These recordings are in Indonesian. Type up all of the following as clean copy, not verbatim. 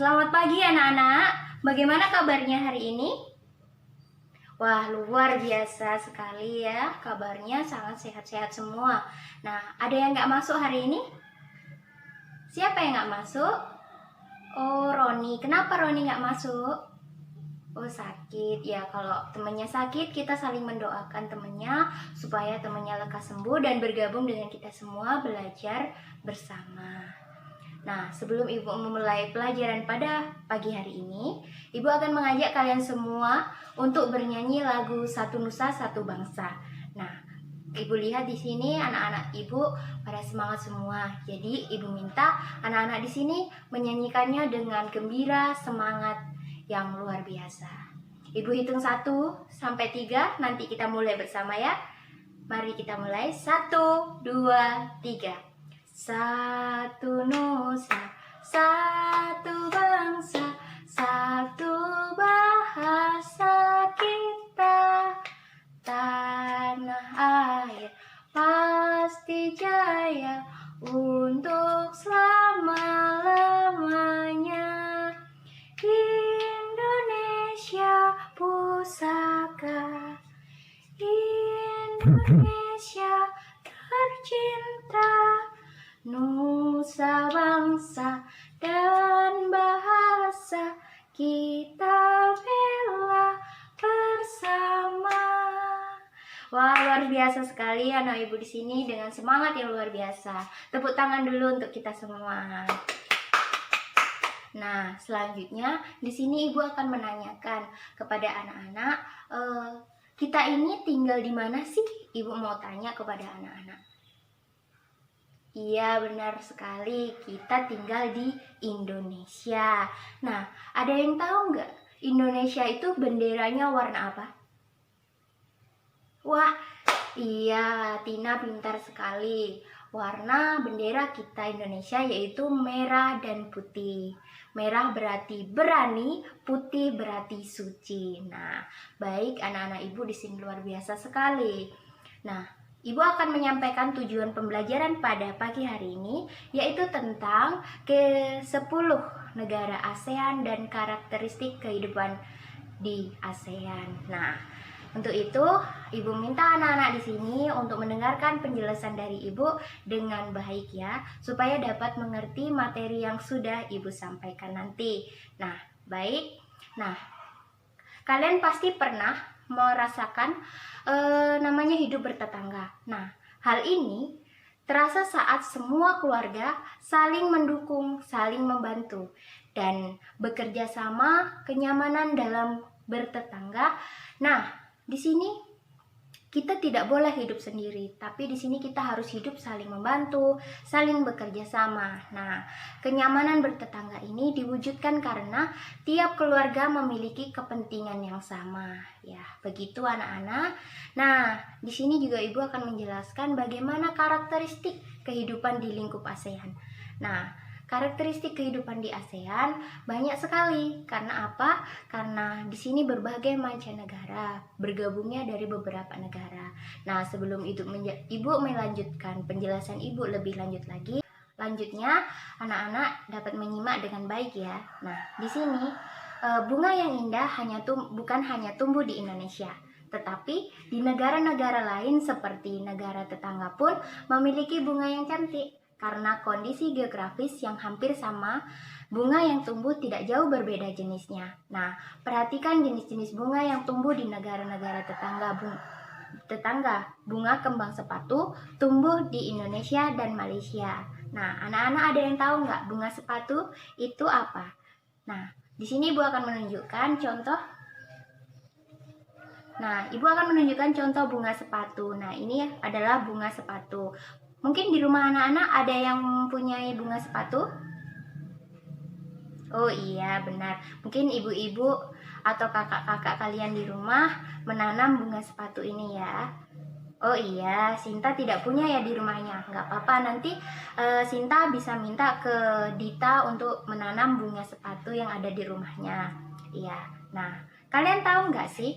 Selamat pagi anak-anak. Bagaimana kabarnya hari ini? Wah, luar biasa sekali ya. Kabarnya sangat sehat-sehat semua. Nah, ada yang nggak masuk hari ini? Siapa yang nggak masuk? Oh, Roni. Kenapa Roni nggak masuk? Oh, sakit. Ya, kalau temannya sakit, kita saling mendoakan temannya supaya temannya lekas sembuh dan bergabung dengan kita semua belajar bersama. Nah, sebelum Ibu memulai pelajaran pada pagi hari ini, Ibu akan mengajak kalian semua untuk bernyanyi lagu Satu Nusa Satu Bangsa. Nah, Ibu lihat di sini anak-anak Ibu pada semangat semua. Jadi, Ibu minta anak-anak di sini menyanyikannya dengan gembira, semangat yang luar biasa. Ibu hitung 1 sampai 3, nanti kita mulai bersama ya. Mari kita mulai. 1, 2, 3. Satu nusa, satu bangsa, satu bahasa kita. Tanah air pasti jaya untuk selama-lamanya. Indonesia pusaka, Indonesia tercinta, nusa bangsa dan bahasa kita bela bersama. Wah, luar biasa sekali anak Ibu di sini dengan semangat yang luar biasa. Tepuk tangan dulu untuk kita semua. Nah, selanjutnya di sini Ibu akan menanyakan kepada anak-anak, kita ini tinggal di mana sih? Ibu mau tanya kepada anak-anak. Iya, benar sekali. Kita tinggal di Indonesia. Nah, ada yang tahu nggak Indonesia itu benderanya warna apa? Wah, iya, Tina pintar sekali. Warna bendera kita Indonesia yaitu merah dan putih. Merah berarti berani, putih berarti suci. Nah, baik anak-anak Ibu di sini luar biasa sekali. Nah, Ibu akan menyampaikan tujuan pembelajaran pada pagi hari ini, yaitu tentang ke-10 negara ASEAN dan karakteristik kehidupan di ASEAN. Nah, untuk itu Ibu minta anak-anak di sini untuk mendengarkan penjelasan dari Ibu dengan baik ya, supaya dapat mengerti materi yang sudah Ibu sampaikan nanti. Nah, baik. Nah, kalian pasti pernah merasakan namanya hidup bertetangga. Nah, hal ini terasa saat semua keluarga saling mendukung, saling membantu, dan bekerja sama kenyamanan dalam bertetangga. Nah, di sini kita tidak boleh hidup sendiri, tapi di sini kita harus hidup saling membantu, saling bekerja sama. Nah, kenyamanan bertetangga ini diwujudkan karena tiap keluarga memiliki kepentingan yang sama. Ya, begitu anak-anak. Nah, di sini juga Ibu akan menjelaskan bagaimana karakteristik kehidupan di lingkup ASEAN. Nah, karakteristik kehidupan di ASEAN banyak sekali. Karena apa? Karena di sini berbagai macam negara, bergabungnya dari beberapa negara. Nah, sebelum itu Ibu melanjutkan penjelasan Ibu lebih lanjut lagi. Lanjutnya, anak-anak dapat menyimak dengan baik ya. Nah, di sini bunga yang indah bukan hanya tumbuh di Indonesia, tetapi di negara-negara lain seperti negara tetangga pun memiliki bunga yang cantik. Karena kondisi geografis yang hampir sama, bunga yang tumbuh tidak jauh berbeda jenisnya. Nah, perhatikan jenis-jenis bunga yang tumbuh di negara-negara tetangga. Bunga kembang sepatu tumbuh di Indonesia dan Malaysia. Nah, anak-anak ada yang tahu nggak bunga sepatu itu apa? Nah, di sini Ibu akan menunjukkan contoh. Nah, Ibu akan menunjukkan contoh bunga sepatu. Nah, ini adalah bunga sepatu. Mungkin di rumah anak-anak ada yang mempunyai bunga sepatu? Oh iya, benar. Mungkin ibu-ibu atau kakak-kakak kalian di rumah menanam bunga sepatu ini ya. Oh iya, Sinta tidak punya ya di rumahnya. Nggak apa-apa, nanti Sinta bisa minta ke Dita untuk menanam bunga sepatu yang ada di rumahnya. Iya, nah kalian tahu nggak sih,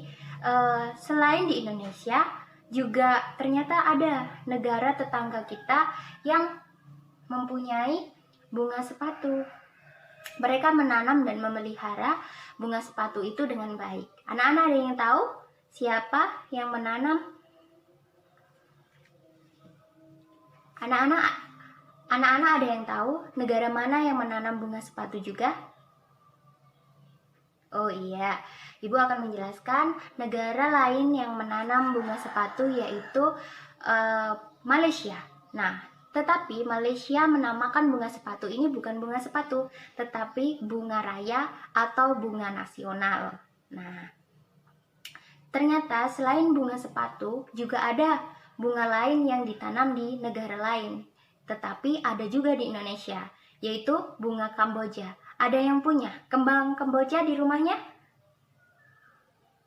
selain di Indonesia, juga ternyata ada negara tetangga kita yang mempunyai bunga sepatu. Mereka menanam dan memelihara bunga sepatu itu dengan baik. Anak-anak ada yang tahu siapa yang menanam? Anak-anak ada yang tahu negara mana yang menanam bunga sepatu juga? Oh iya, Ibu akan menjelaskan negara lain yang menanam bunga sepatu yaitu Malaysia. Nah, tetapi Malaysia menamakan bunga sepatu ini bukan bunga sepatu, tetapi bunga raya atau bunga nasional. Nah, ternyata selain bunga sepatu juga ada bunga lain yang ditanam di negara lain, tetapi ada juga di Indonesia, yaitu bunga Kamboja. Ada yang punya kembang Kamboja di rumahnya?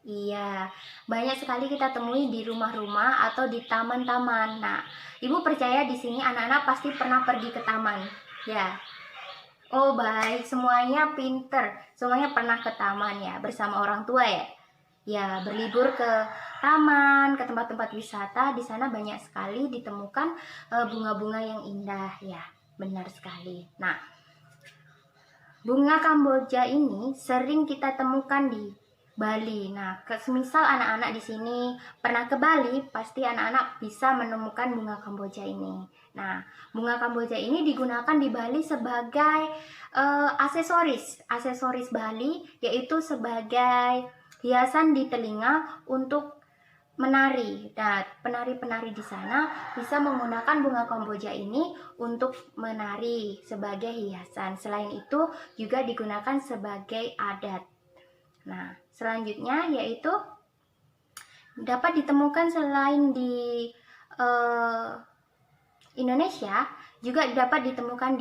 Iya, banyak sekali kita temui di rumah-rumah atau di taman-taman. Nah, Ibu percaya di sini anak-anak pasti pernah pergi ke taman, ya. Oh baik, semuanya pinter, semuanya pernah ke taman ya, bersama orang tua ya. Ya, berlibur ke taman, ke tempat-tempat wisata, di sana banyak sekali ditemukan bunga-bunga yang indah ya, benar sekali. Nah, bunga Kamboja ini sering kita temukan di Bali. Nah, semisal anak-anak di sini pernah ke Bali, pasti anak-anak bisa menemukan bunga Kamboja ini. Nah, bunga Kamboja ini digunakan di Bali sebagai aksesoris Bali, yaitu sebagai hiasan di telinga untuk menari. Nah, penari-penari di sana bisa menggunakan bunga Kamboja ini untuk menari sebagai hiasan. Selain itu juga digunakan sebagai adat. Nah, selanjutnya yaitu dapat ditemukan selain di Indonesia, juga dapat ditemukan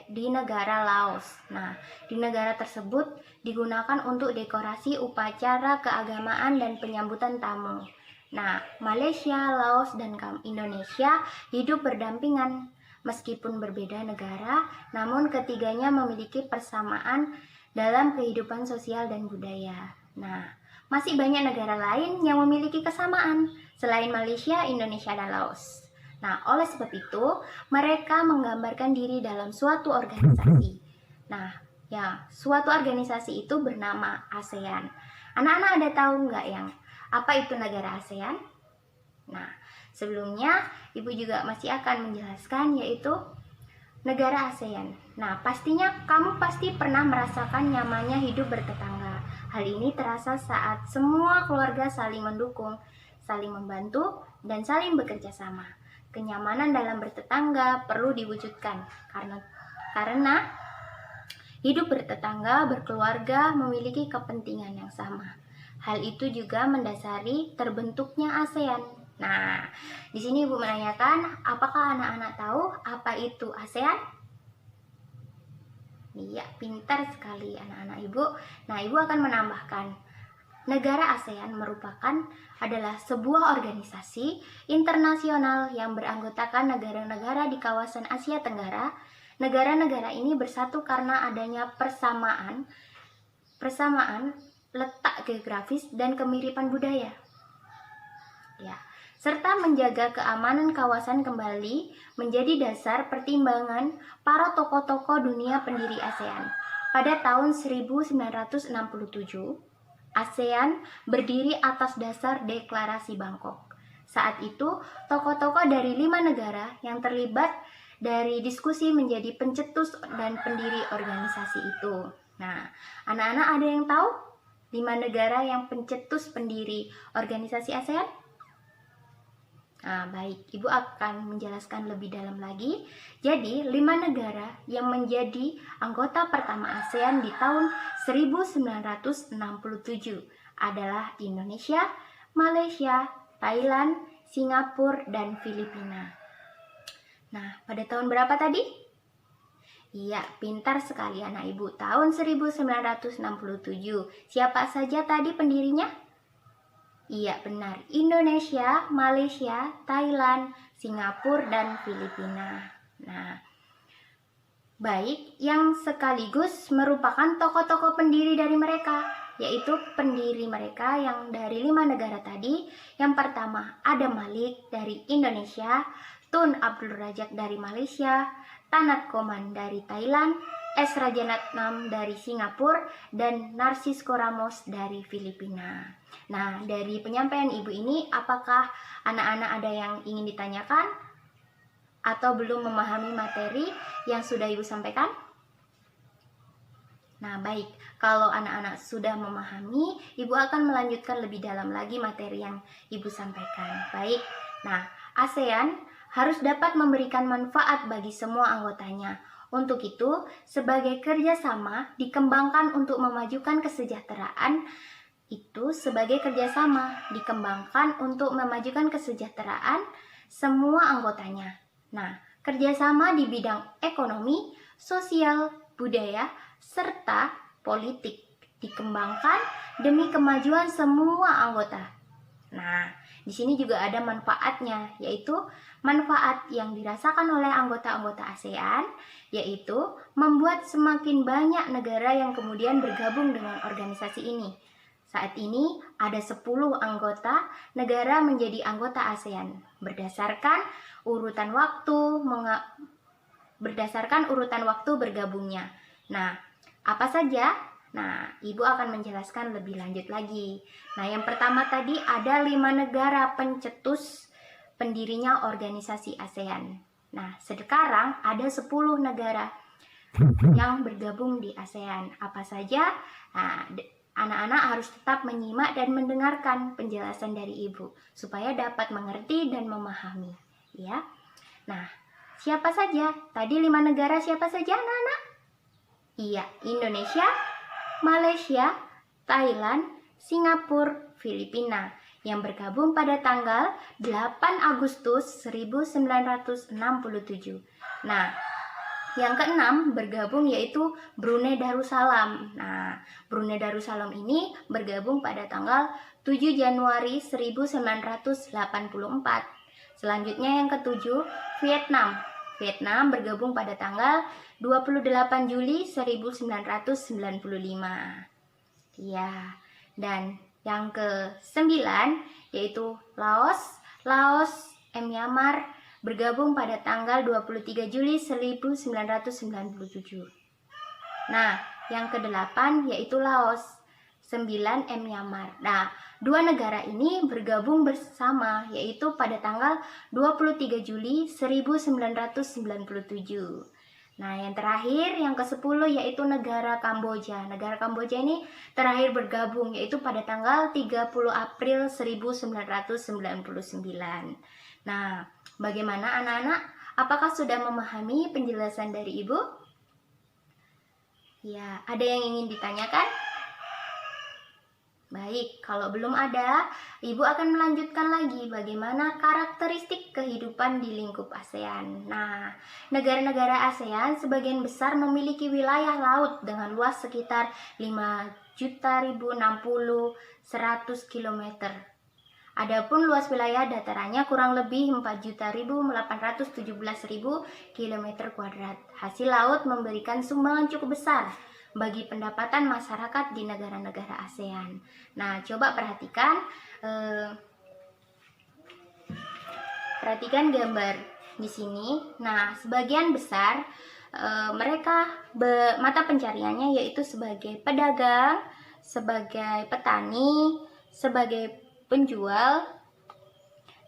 di negara Laos. Nah, di negara tersebut digunakan untuk dekorasi upacara keagamaan dan penyambutan tamu. Nah, Malaysia, Laos, dan Indonesia hidup berdampingan. Meskipun berbeda negara, namun ketiganya memiliki persamaan dalam kehidupan sosial dan budaya. Nah, masih banyak negara lain yang memiliki kesamaan selain Malaysia, Indonesia, dan Laos. Nah, oleh sebab itu, mereka menggambarkan diri dalam suatu organisasi. Nah, ya, suatu organisasi itu bernama ASEAN. Anak-anak ada tahu nggak yang apa itu negara ASEAN? Nah, sebelumnya Ibu juga masih akan menjelaskan yaitu negara ASEAN. Nah, pastinya kamu pasti pernah merasakan nyamannya hidup bertetangga. Hal ini terasa saat semua keluarga saling mendukung, saling membantu, dan saling bekerja sama. Kenyamanan dalam bertetangga perlu diwujudkan karena hidup bertetangga, berkeluarga memiliki kepentingan yang sama. Hal itu juga mendasari terbentuknya ASEAN. Nah, di sini Ibu menanyakan, apakah anak-anak tahu apa itu ASEAN? Iya, pintar sekali anak-anak Ibu. Nah, Ibu akan menambahkan, negara ASEAN adalah sebuah organisasi internasional yang beranggotakan negara-negara di kawasan Asia Tenggara. Negara-negara ini bersatu karena adanya persamaan letak geografis dan kemiripan budaya. Ya, serta menjaga keamanan kawasan kembali menjadi dasar pertimbangan para tokoh-tokoh dunia pendiri ASEAN. Pada tahun 1967, ASEAN berdiri atas dasar Deklarasi Bangkok. Saat itu, tokoh-tokoh dari 5 negara yang terlibat dari diskusi menjadi pencetus dan pendiri organisasi itu. Nah, anak-anak ada yang tahu 5 negara yang pencetus pendiri organisasi ASEAN? Nah, baik, Ibu akan menjelaskan lebih dalam lagi. Jadi, 5 negara yang menjadi anggota pertama ASEAN di tahun 1967 adalah Indonesia, Malaysia, Thailand, Singapura, dan Filipina. Nah, pada tahun berapa tadi? Iya, pintar sekali anak Ibu. Tahun 1967. Siapa saja tadi pendirinya? Iya, benar. Indonesia, Malaysia, Thailand, Singapura, dan Filipina. Nah, baik, yang sekaligus merupakan tokoh-tokoh pendiri dari mereka, yaitu pendiri mereka yang dari 5 negara tadi. Yang pertama, Adam Malik dari Indonesia, Tun Abdul Razak dari Malaysia, Tanat Koman dari Thailand, S. Rajaratnam dari Singapura, dan Narcisco Ramos dari Filipina. Nah, dari penyampaian Ibu ini, apakah anak-anak ada yang ingin ditanyakan atau belum memahami materi yang sudah Ibu sampaikan? Nah, baik. Kalau anak-anak sudah memahami, Ibu akan melanjutkan lebih dalam lagi materi yang Ibu sampaikan. Baik. Nah, ASEAN harus dapat memberikan manfaat bagi semua anggotanya. Untuk itu, sebagai kerjasama dikembangkan untuk memajukan kesejahteraan. Itu sebagai kerjasama dikembangkan untuk memajukan kesejahteraan semua anggotanya. Nah, kerjasama di bidang ekonomi, sosial, budaya, serta politik dikembangkan demi kemajuan semua anggota. Nah, di sini juga ada manfaatnya, yaitu manfaat yang dirasakan oleh anggota-anggota ASEAN, yaitu membuat semakin banyak negara yang kemudian bergabung dengan organisasi ini. Saat ini ada 10 anggota negara menjadi anggota ASEAN berdasarkan urutan waktu bergabungnya. Nah, apa saja? Nah, Ibu akan menjelaskan lebih lanjut lagi. Nah, yang pertama tadi ada 5 negara pencetus pendirinya organisasi ASEAN. Nah, sekarang ada 10 negara yang bergabung di ASEAN. Apa saja? Nah, anak-anak harus tetap menyimak dan mendengarkan penjelasan dari Ibu supaya dapat mengerti dan memahami, ya. Nah, siapa saja? Tadi 5 negara siapa saja, anak-anak? Iya, Indonesia, Malaysia, Thailand, Singapura, Filipina yang bergabung pada tanggal 8 Agustus 1967. Nah, yang keenam bergabung yaitu Brunei Darussalam. Nah, Brunei Darussalam ini bergabung pada tanggal 7 Januari 1984. Selanjutnya yang ketujuh, Vietnam. Vietnam bergabung pada tanggal 28 Juli 1995. Ya, dan yang ke-9 yaitu Laos. Laos, Myanmar bergabung pada tanggal 23 Juli 1997. Nah, yang ke-8 yaitu Laos, 9 Myanmar. Nah, 2 negara ini bergabung bersama yaitu pada tanggal 23 Juli 1997. Nah, yang terakhir, yang ke-10 yaitu negara Kamboja. Negara Kamboja ini terakhir bergabung yaitu pada tanggal 30 April 1999. Nah, bagaimana anak-anak? Apakah sudah memahami penjelasan dari Ibu? Ya, ada yang ingin ditanyakan? Baik, kalau belum ada, Ibu akan melanjutkan lagi bagaimana karakteristik kehidupan di lingkup ASEAN. Nah, negara-negara ASEAN sebagian besar memiliki wilayah laut dengan luas sekitar 5.060.100 km. Adapun luas wilayah datarannya kurang lebih 4.817.000 km². Hasil laut memberikan sumbangan cukup besar bagi pendapatan masyarakat di negara-negara ASEAN. Nah, coba perhatikan gambar di sini. Nah, sebagian besar mereka mata pencariannya yaitu sebagai pedagang, sebagai petani, sebagai penjual,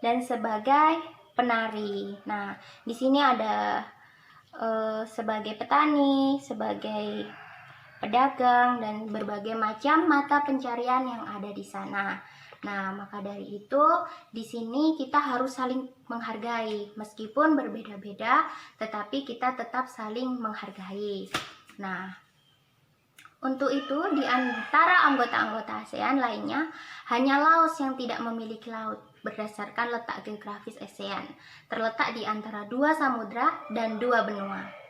dan sebagai penari. Nah, di sini ada sebagai petani, sebagai pedagang, dan berbagai macam mata pencarian yang ada di sana. Nah, maka dari itu di sini kita harus saling menghargai, meskipun berbeda-beda, tetapi kita tetap saling menghargai. Nah, untuk itu di antara anggota-anggota ASEAN lainnya, hanya Laos yang tidak memiliki laut berdasarkan letak geografis ASEAN, terletak di antara 2 samudra dan 2 benua.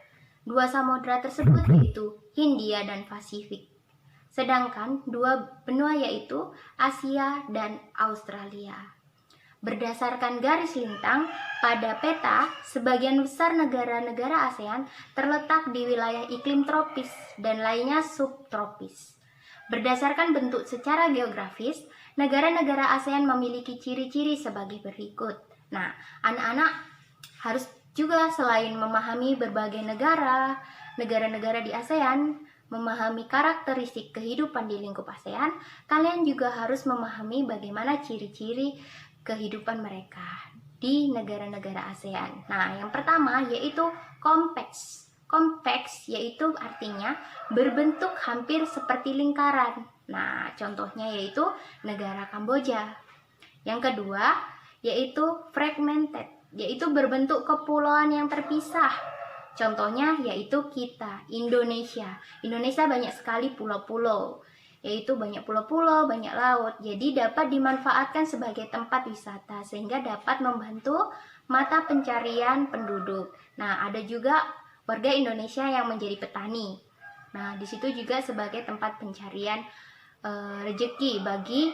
2 samudra tersebut yaitu Hindia dan Pasifik. Sedangkan 2 benua yaitu Asia dan Australia. Berdasarkan garis lintang pada peta, sebagian besar negara-negara ASEAN terletak di wilayah iklim tropis dan lainnya subtropis. Berdasarkan bentuk secara geografis, negara-negara ASEAN memiliki ciri-ciri sebagai berikut. Nah, anak-anak harus juga selain memahami berbagai negara, negara-negara di ASEAN memahami karakteristik kehidupan di lingkup ASEAN, kalian juga harus memahami bagaimana ciri-ciri kehidupan mereka di negara-negara ASEAN. Nah, yang pertama yaitu kompleks. Kompleks yaitu artinya berbentuk hampir seperti lingkaran. Nah, contohnya yaitu negara Kamboja. Yang kedua yaitu fragmented, yaitu berbentuk kepulauan yang terpisah. Contohnya yaitu kita, Indonesia. Indonesia banyak sekali pulau-pulau, yaitu banyak pulau-pulau, banyak laut. Jadi dapat dimanfaatkan sebagai tempat wisata sehingga dapat membantu mata pencarian penduduk. Nah, ada juga warga Indonesia yang menjadi petani. Nah, di situ juga sebagai tempat pencarian rezeki bagi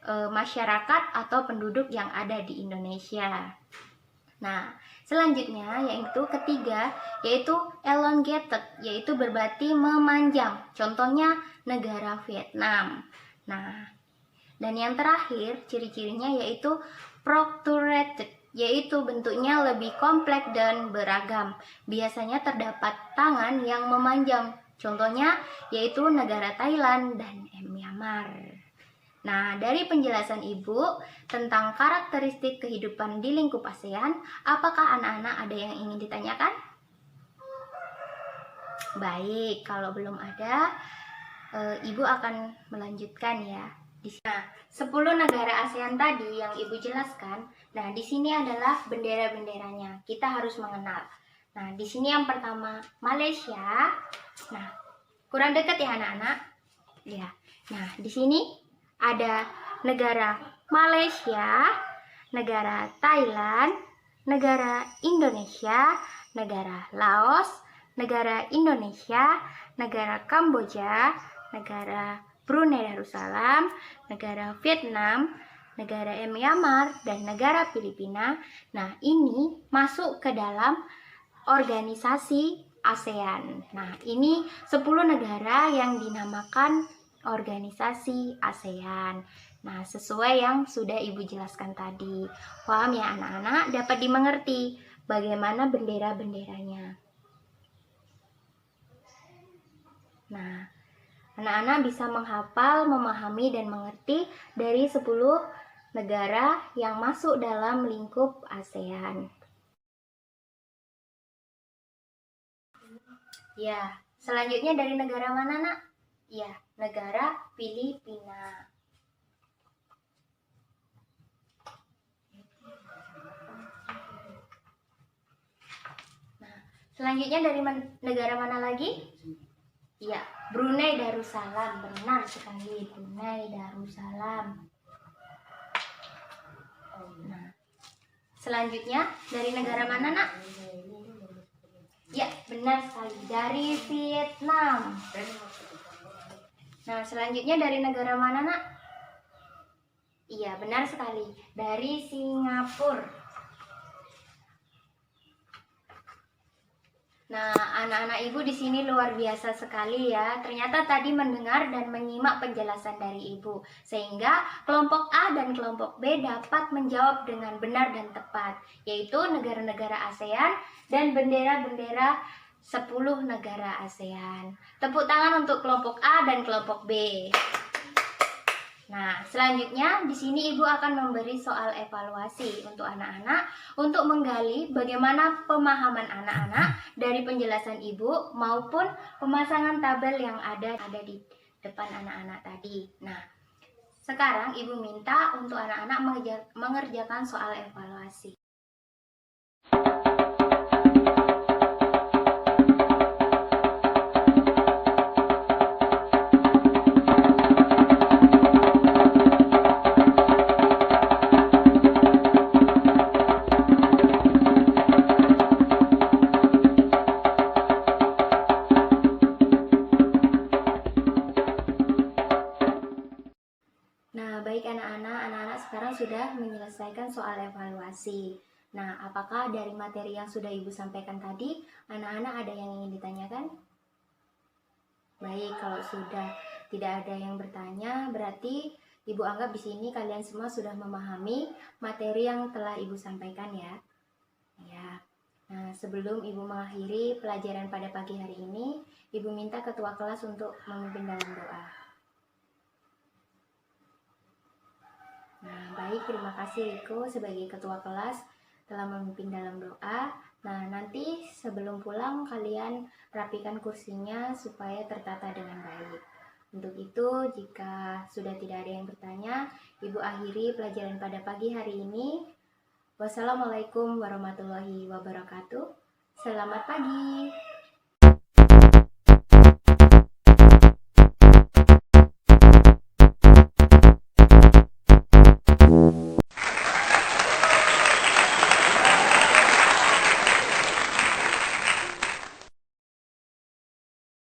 masyarakat atau penduduk yang ada di Indonesia. Nah, selanjutnya yaitu ketiga yaitu elongated, yaitu berarti memanjang. Contohnya negara Vietnam. Nah, dan yang terakhir ciri-cirinya yaitu protrugated, yaitu bentuknya lebih kompleks dan beragam. Biasanya terdapat tangan yang memanjang. Contohnya yaitu negara Thailand dan Myanmar. Nah, dari penjelasan Ibu tentang karakteristik kehidupan di lingkup ASEAN, apakah anak-anak ada yang ingin ditanyakan? Baik, kalau belum ada, Ibu akan melanjutkan ya. Nah, 10 negara ASEAN tadi yang Ibu jelaskan, nah di sini adalah bendera-benderanya. Kita harus mengenal. Nah, di sini yang pertama Malaysia. Nah, kurang dekat ya anak-anak. Ya. Nah, di sini ada negara Malaysia, negara Thailand, negara Indonesia, negara Laos, negara Indonesia, negara Kamboja, negara Brunei Darussalam, negara Vietnam, negara Myanmar, dan negara Filipina. Nah, ini masuk ke dalam organisasi ASEAN. Nah, ini 10 negara yang dinamakan organisasi ASEAN. Nah, sesuai yang sudah Ibu jelaskan tadi. Paham ya anak-anak? Dapat dimengerti bagaimana bendera-benderanya. Nah, anak-anak bisa menghafal, memahami, dan mengerti dari 10 negara yang masuk dalam lingkup ASEAN. Ya, selanjutnya dari negara mana, Nak? Ya, negara Filipina. Nah, selanjutnya dari negara mana lagi? Ya, Brunei Darussalam. Benar sekali, Brunei Darussalam. Nah, selanjutnya dari negara mana, Nak? Ya, benar sekali, dari Vietnam. Nah, selanjutnya dari negara mana, Nak? Iya, benar sekali, dari Singapura. Nah, anak-anak Ibu di sini luar biasa sekali ya. Ternyata tadi mendengar dan menyimak penjelasan dari Ibu, sehingga kelompok A dan kelompok B dapat menjawab dengan benar dan tepat, yaitu negara-negara ASEAN dan bendera-bendera 10 negara ASEAN. Tepuk tangan untuk kelompok A dan kelompok B. Nah, selanjutnya di sini Ibu akan memberi soal evaluasi untuk anak-anak untuk menggali bagaimana pemahaman anak-anak dari penjelasan Ibu maupun pemasangan tabel yang ada di depan anak-anak tadi. Nah, sekarang Ibu minta untuk anak-anak mengerjakan soal evaluasi. Nah, baik anak-anak sekarang sudah menyelesaikan soal evaluasi. Nah, apakah dari materi yang sudah Ibu sampaikan tadi, anak-anak ada yang ingin ditanyakan? Baik, kalau sudah tidak ada yang bertanya, berarti Ibu anggap di sini kalian semua sudah memahami materi yang telah Ibu sampaikan ya. Ya. Nah, sebelum Ibu mengakhiri pelajaran pada pagi hari ini, Ibu minta ketua kelas untuk memimpin dalam doa. Nah, baik, terima kasih Riko sebagai ketua kelas telah memimpin dalam doa. Nah, nanti sebelum pulang kalian rapikan kursinya supaya tertata dengan baik. Untuk itu, jika sudah tidak ada yang bertanya, Ibu akhiri pelajaran pada pagi hari ini. Wassalamualaikum warahmatullahi wabarakatuh. Selamat pagi.